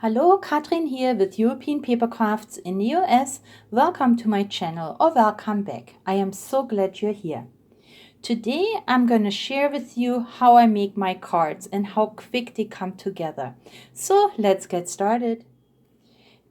Hallo, Katrin here with European Paper Crafts in the US. Welcome to my channel or welcome back. I am so glad you're here. Today I'm going to share with you how I make my cards and how quick they come together. So let's get started.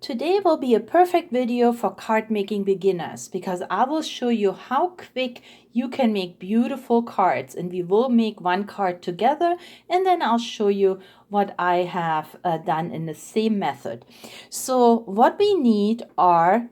Today will be a perfect video for card making beginners because I will show you how quick you can make beautiful cards, and we will make one card together and then I'll show you what I have done in the same method. So what we need are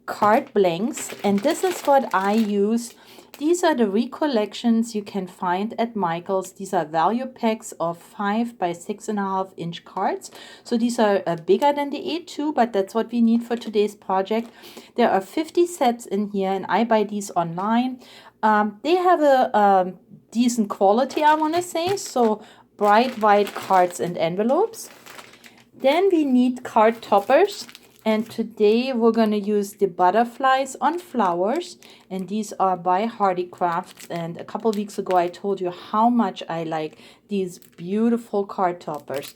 card blanks, and this is what I use. These are the recollections you can find at Michael's. These are value packs of 5 by 6.5 inch cards. So these are bigger than the A2, but that's what we need for today's project. There are 50 sets in here, and I buy these online. They have a decent quality, I want to say. So bright white cards and envelopes. Then we need card toppers. And today we're going to use the butterflies on flowers, and these are by Hardy Crafts. And a couple weeks ago I told you how much I like these beautiful card toppers.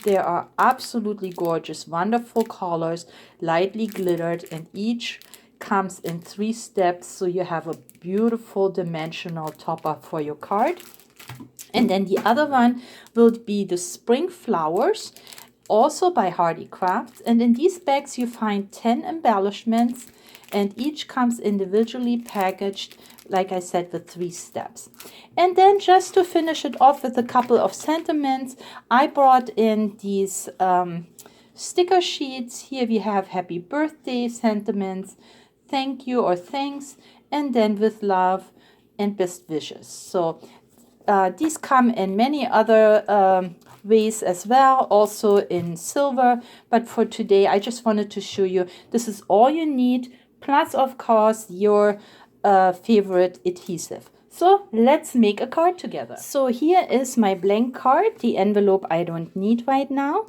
They are absolutely gorgeous, wonderful colors, lightly glittered, and each comes in 3 steps, so you have a beautiful dimensional topper for your card. And then the other one will be the spring flowers, also by Hardy Crafts, and in these bags you find 10 embellishments, and each comes individually packaged, like I said, with 3 steps. And then just to finish it off with a couple of sentiments, I brought in these sticker sheets. Here we have happy birthday sentiments, thank you or thanks, and then with love and best wishes. So these come in many other ways as well, also in silver, but for today I just wanted to show you this is all you need, plus of course your favorite adhesive. So let's make a card together. So here is my blank card. The envelope I don't need right now.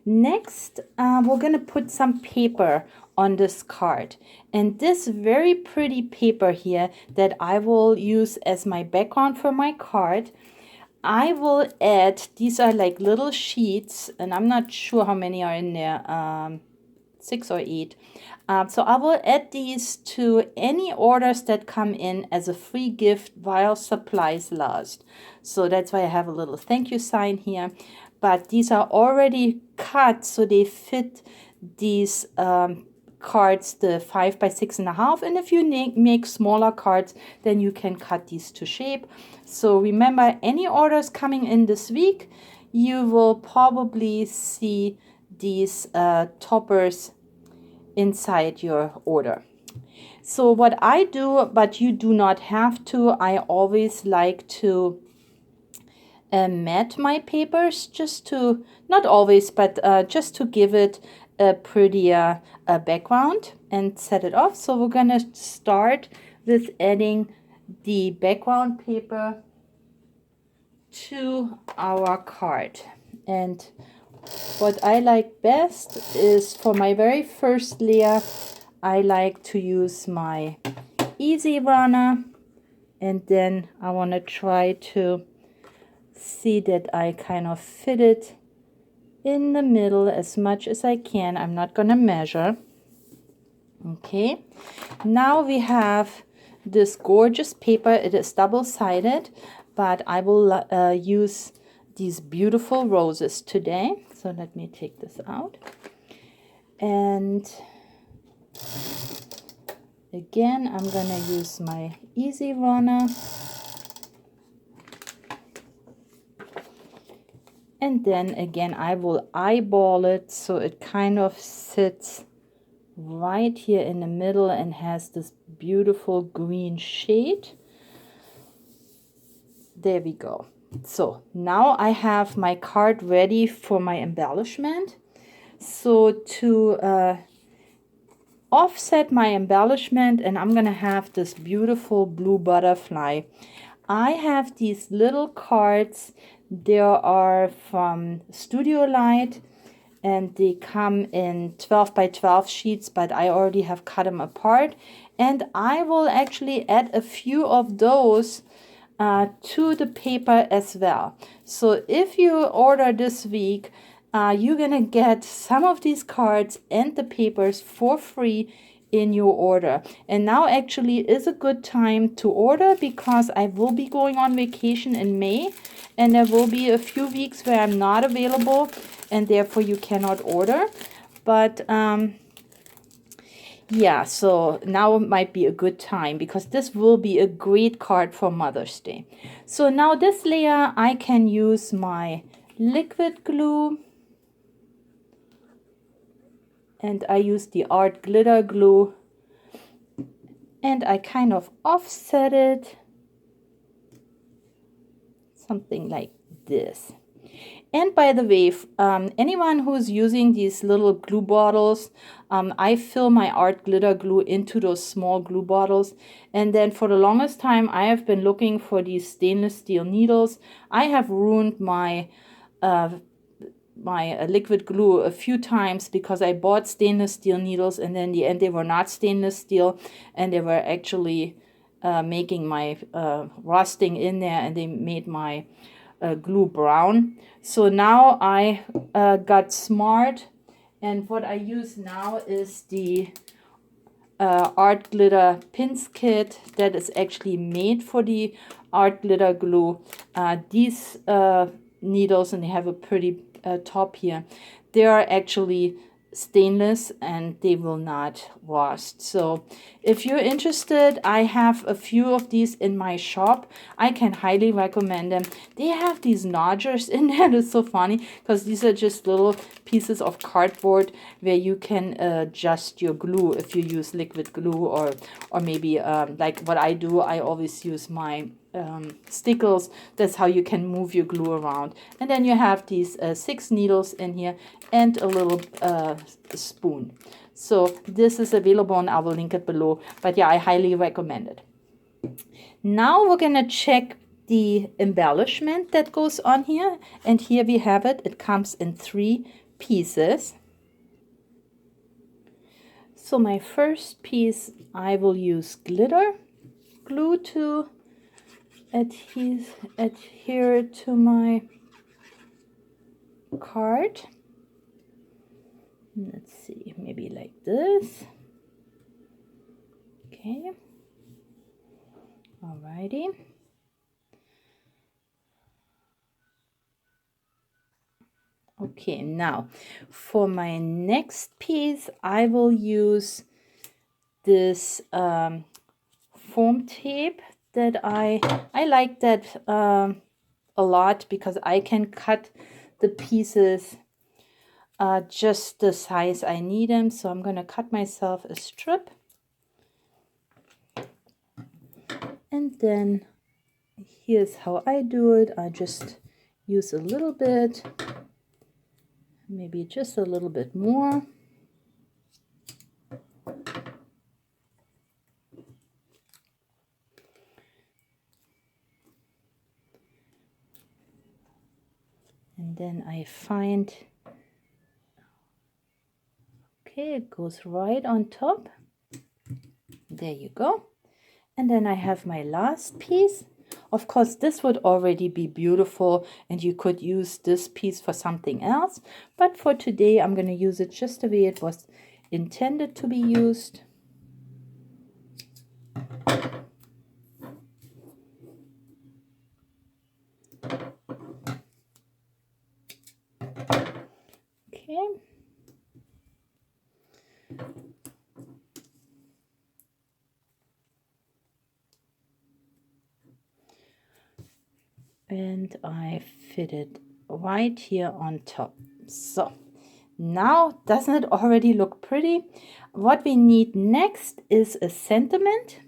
Next we're going to put some paper on this card, and this very pretty paper here that I will use as my background for my card, I will add, these are like little sheets, and I'm not sure how many are in there, 6 or 8. So I will add these to any orders that come in as a free gift while supplies last. So that's why I have a little thank you sign here. But these are already cut, so they fit these cards, the 5 by 6.5, and if you make smaller cards, then you can cut these to shape. So remember, any orders coming in this week, you will probably see these toppers inside your order. So what I do, but you do not have to, I always like to matte my papers, just to, not always, but just to give it a prettier background and set it off. So we're gonna start with adding the background paper to our card. And what I like best is, for my very first layer, I like to use my easy runner, and then I want to try to see that I kind of fit it in the middle as much as I can. I'm not gonna measure. Okay, now we have this gorgeous paper. It is double-sided, but I will use these beautiful roses today. So let me take this out, and again I'm gonna use my easy runner. And then again, I will eyeball it so it kind of sits right here in the middle and has this beautiful green shade. There we go. So now I have my card ready for my embellishment. So to offset my embellishment, and I'm gonna have this beautiful blue butterfly, I have these little cards. They are from Studio Light, and they come in 12 by 12 sheets, but I already have cut them apart, and I will actually add a few of those to the paper as well. So if you order this week, you're gonna get some of these cards and the papers for free in your order. And now actually is a good time to order, because I will be going on vacation in May, and there will be a few weeks where I'm not available, and therefore you cannot order. But yeah, so now might be a good time, because this will be a great card for Mother's Day. So now this layer, I can use my liquid glue, and I use the art glitter glue, and I kind of offset it, something like this. And by the way, anyone who's using these little glue bottles, I fill my art glitter glue into those small glue bottles. And then for the longest time, I have been looking for these stainless steel needles. I have ruined my liquid glue a few times, because I bought stainless steel needles, and then in the end they were not stainless steel, and they were actually making my rusting in there, and they made my glue brown. So now I got smart, and what I use now is the art glitter pins kit that is actually made for the art glitter glue. These needles, and they have a pretty top here, they are actually stainless and they will not rust. So if you're interested, I have a few of these in my shop. I can highly recommend them. They have these notchers in there. It's so funny, because these are just little pieces of cardboard where you can adjust your glue if you use liquid glue, or maybe like what I do, I always use my stickles. That's how you can move your glue around. And then you have these 6 needles in here, and a little spoon. So this is available, and I will link it below. But yeah, I highly recommend it. Now we're gonna check the embellishment that goes on here, and here we have it. It comes in 3 pieces. So my first piece, I will use glitter glue to adhere to my card. Let's see, maybe like this. Okay. Alrighty. Okay, now for my next piece, I will use this foam tape that I like that a lot, because I can cut the pieces just the size I need them. So I'm going to cut myself a strip, and then here's how I do it. I just use a little bit, maybe just a little bit more. And then I find, okay, it goes right on top. There you go. And then I have my last piece. Of course, this would already be beautiful, and you could use this piece for something else. But for today, I'm going to use it just the way it was intended to be used. Okay. And I fit it right here on top. So now, doesn't it already look pretty? What we need next is a sentiment.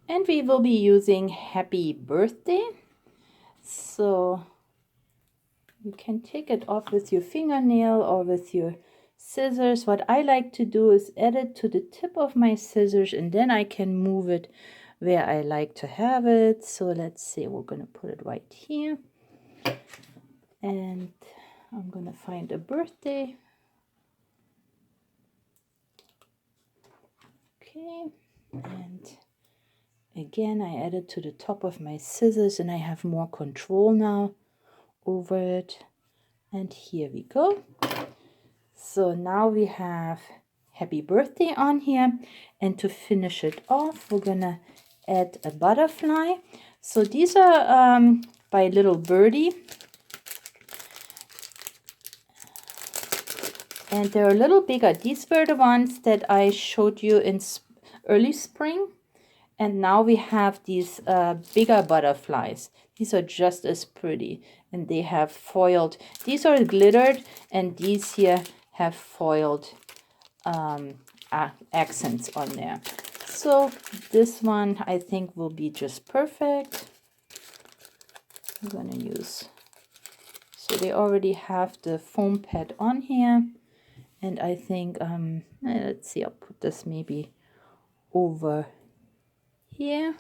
And we will be using happy birthday. So you can take it off with your fingernail or with your scissors. What I like to do is add it to the tip of my scissors, and then I can move it where I like to have it. So let's see, we're going to put it right here. And I'm going to find a birthday. Okay. And again, I add it to the top of my scissors, and I have more control now over it. And here we go. So now we have happy birthday on here. And to finish it off, we're gonna add a butterfly. So these are by Little Birdie. And they're a little bigger. These were the ones that I showed you in early spring. And now we have these bigger butterflies. These are just as pretty. And they have foiled. These are glittered. And these here have foiled accents on there. So this one I think will be just perfect. I'm going to use. So they already have the foam pad on here. And I think, let's see, I'll put this maybe over here.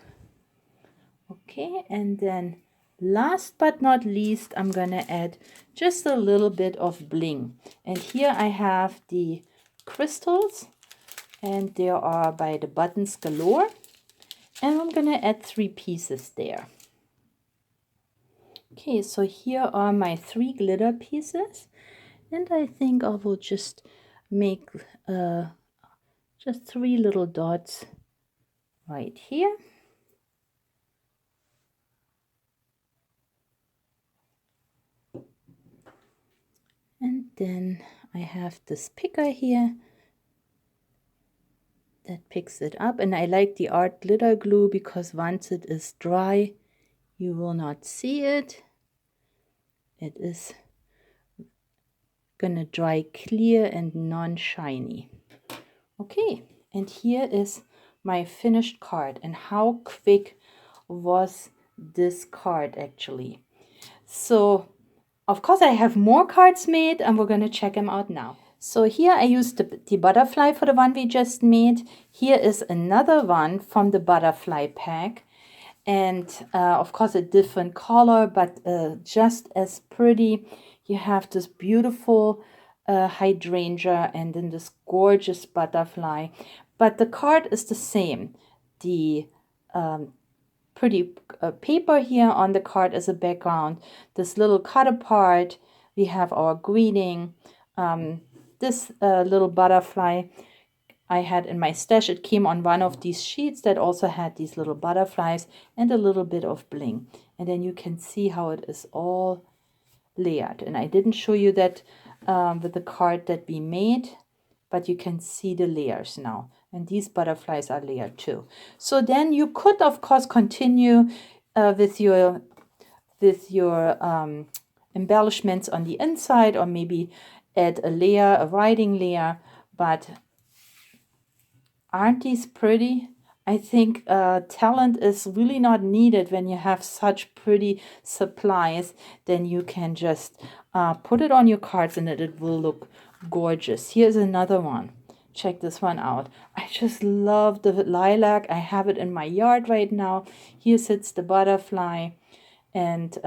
Okay, and then last but not least, I'm gonna add just a little bit of bling. And here I have the crystals, and they are by the Buttons Galore. And I'm gonna add 3 pieces there. Okay, so here are my 3 glitter pieces. And I think I will just make just 3 little dots right here. And then I have this picker here that picks it up. And I like the art glitter glue because once it is dry, you will not see it. It is gonna dry clear and non-shiny. Okay, and here is my finished card. And how quick was this card actually? So of course I have more cards made and we're gonna check them out now. So here I used the butterfly for the one we just made. Here is another one from the butterfly pack. And of course a different color, but just as pretty. You have this beautiful hydrangea and then this gorgeous butterfly. But the card is the same. The pretty paper here on the card as a background. This little cut apart. We have our greeting. This little butterfly I had in my stash. It came on one of these sheets that also had these little butterflies and a little bit of bling. And then you can see how it is all layered. And I didn't show you that with the card that we made, but you can see the layers now. And these butterflies are layered too. So then you could, of course, continue with your embellishments on the inside, or maybe add a layer, a writing layer. But aren't these pretty? I think talent is really not needed when you have such pretty supplies. Then you can just put it on your cards and it will look gorgeous. Here's another one. Check this one out. I just love the lilac. I have it in my yard right now. Here sits the butterfly. And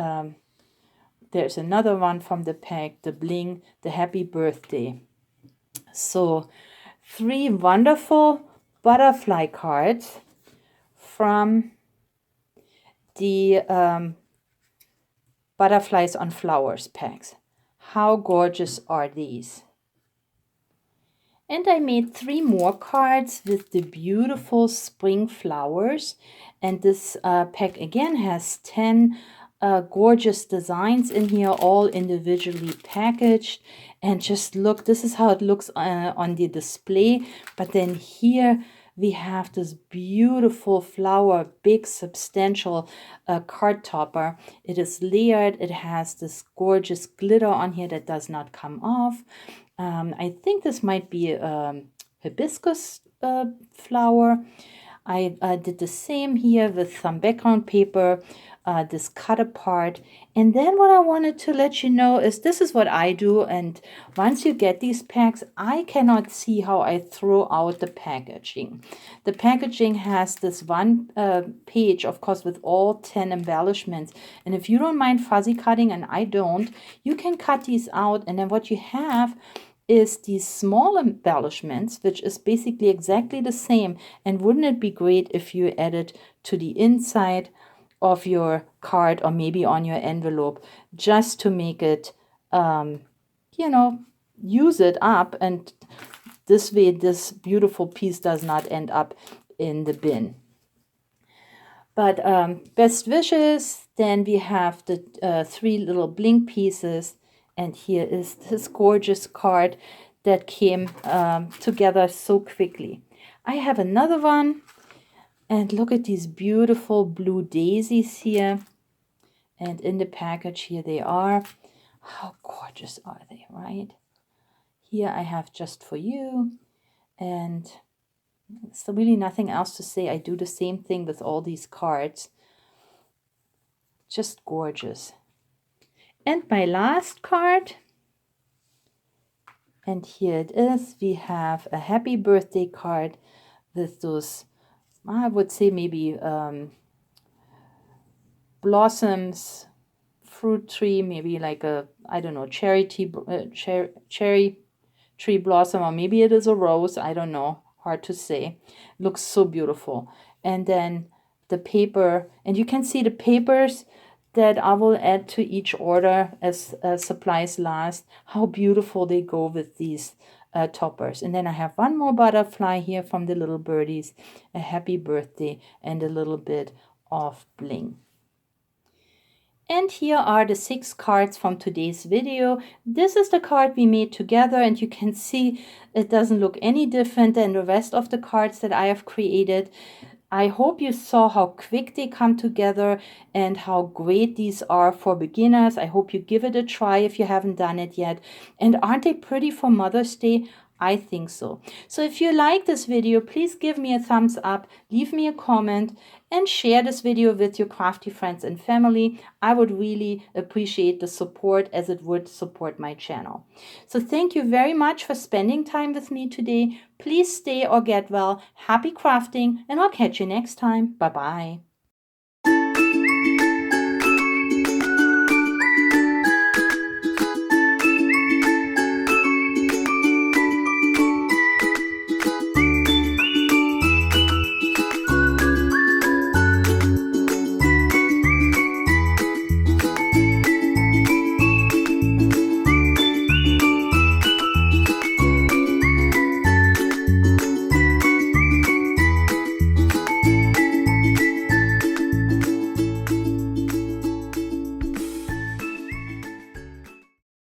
there's another one from the pack, the bling, the happy birthday. So 3 wonderful butterfly cards from the Butterflies on Flowers packs. How gorgeous are these? And I made 3 more cards with the beautiful spring flowers. And this pack again has 10 gorgeous designs in here, all individually packaged. And just look, this is how it looks on the display. But then here we have this beautiful flower, big substantial card topper. It is layered. It has this gorgeous glitter on here that does not come off. I think this might be a hibiscus flower. I did the same here with some background paper, this cut apart. And then what I wanted to let you know is this is what I do. And once you get these packs, I cannot see how I throw out the packaging. The packaging has this one page, of course, with all 10 embellishments. And if you don't mind fuzzy cutting, and I don't, you can cut these out. And then what you have is these small embellishments, which is basically exactly the same. And wouldn't it be great if you added to the inside of your card or maybe on your envelope, just to make it you know, use it up, and this way this beautiful piece does not end up in the bin. But best wishes. Then we have the 3 little bling pieces, and here is this gorgeous card that came together so quickly. I have another one, and look at these beautiful blue daisies here, and in the package here they are. How gorgeous are they, right? Here I have just for you, and there's really nothing else to say. I do the same thing with all these cards. Just gorgeous. And my last card, and here it is. We have a happy birthday card with those, I would say maybe blossoms, fruit tree, maybe like a, I don't know, cherry tree blossom, or maybe it is a rose. I don't know. Hard to say. Looks so beautiful. And then the paper, and you can see the papers that I will add to each order as supplies last. How beautiful they go with these toppers. And then I have one more butterfly here from the little birdies, a happy birthday, and a little bit of bling. And here are the 6 cards from today's video. This is the card we made together, and you can see it doesn't look any different than the rest of the cards that I have created. I hope you saw how quick they come together and how great these are for beginners. I hope you give it a try if you haven't done it yet. And aren't they pretty for Mother's Day? I think so. So if you like this video, please give me a thumbs up, leave me a comment, and share this video with your crafty friends and family. I would really appreciate the support, as it would support my channel. So thank you very much for spending time with me today. Please stay or get well. Happy crafting, and I'll catch you next time. Bye-bye.